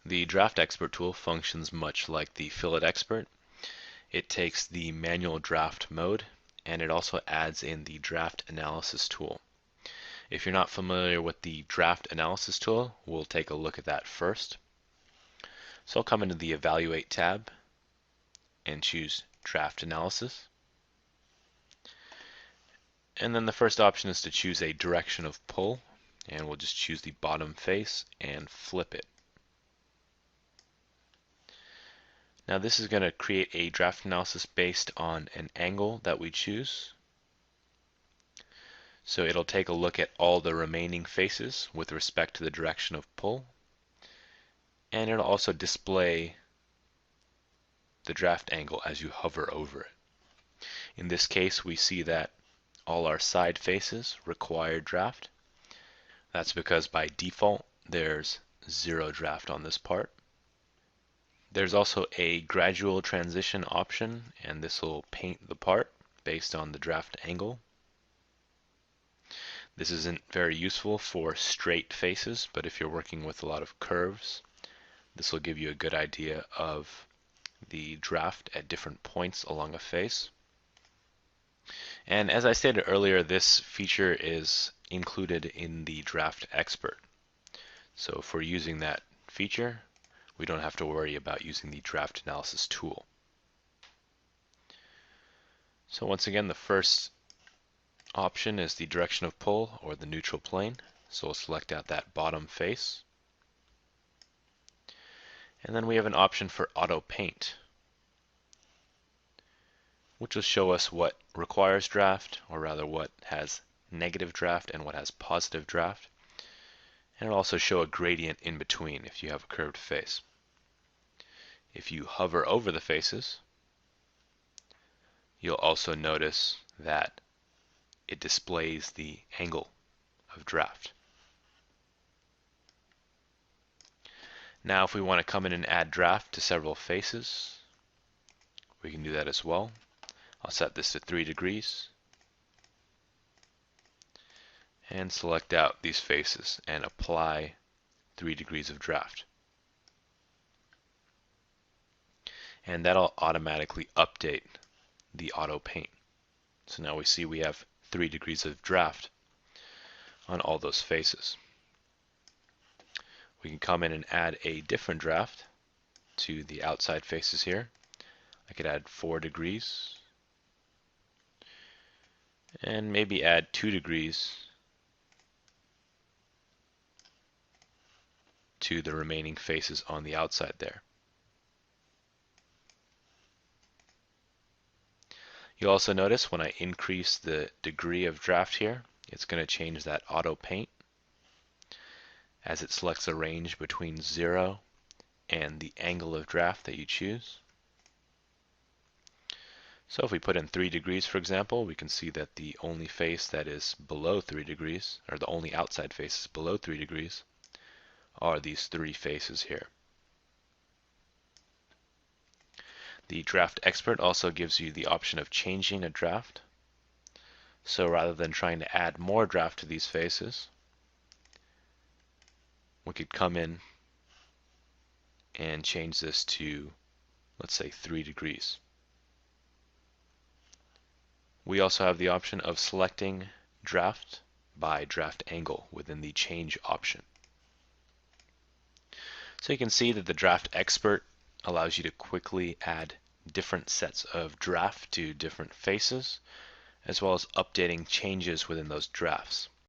The Draft Expert tool functions much like the Fillet Expert. It takes the manual draft mode and it also adds in the draft analysis tool. If you're not familiar with the draft analysis tool, we'll take a look at that first. So I'll come into the Evaluate tab and choose Draft Analysis. And then the first option is to choose a direction of pull, and we'll just choose the bottom face and flip it. Now this is going to create a draft analysis based on an angle that we choose. So it'll take a look at all the remaining faces with respect to the direction of pull, and it'll also display the draft angle as you hover over it. In this case, we see that all our side faces require draft. That's because by default there's 0 draft on this part. There's also a gradual transition option, and this will paint the part based on the draft angle. This isn't very useful for straight faces, but if you're working with a lot of curves, this will give you a good idea of the draft at different points along a face. And as I stated earlier, this feature is included in the Draft Expert. So if we're using that feature, we don't have to worry about using the draft analysis tool. So once again, the first option is the direction of pull or the neutral plane. So we'll select out that bottom face. And then we have an option for auto paint, which will show us what requires draft, or rather what has negative draft and what has positive draft. And it'll also show a gradient in between if you have a curved face. If you hover over the faces, you'll also notice that it displays the angle of draft. Now if we want to come in and add draft to several faces, we can do that as well. I'll set this to 3 degrees and select out these faces and apply 3 degrees of draft. And that'll automatically update the auto paint. So now we see we have 3 degrees of draft on all those faces. We can come in and add a different draft to the outside faces here. I could add 4 degrees and maybe add 2 degrees to the remaining faces on the outside there. You'll also notice when I increase the degree of draft here, it's going to change that auto paint as it selects a range between 0 and the angle of draft that you choose. So if we put in 3 degrees, for example, we can see that the only face that is below 3 degrees, or the only outside faces below 3 degrees, are these 3 faces here. The Draft Expert also gives you the option of changing a draft. So rather than trying to add more draft to these faces, we could come in and change this to, let's say, 3 degrees. We also have the option of selecting draft by draft angle within the change option. So you can see that the Draft Expert allows you to quickly add different sets of draft to different faces, as well as updating changes within those drafts.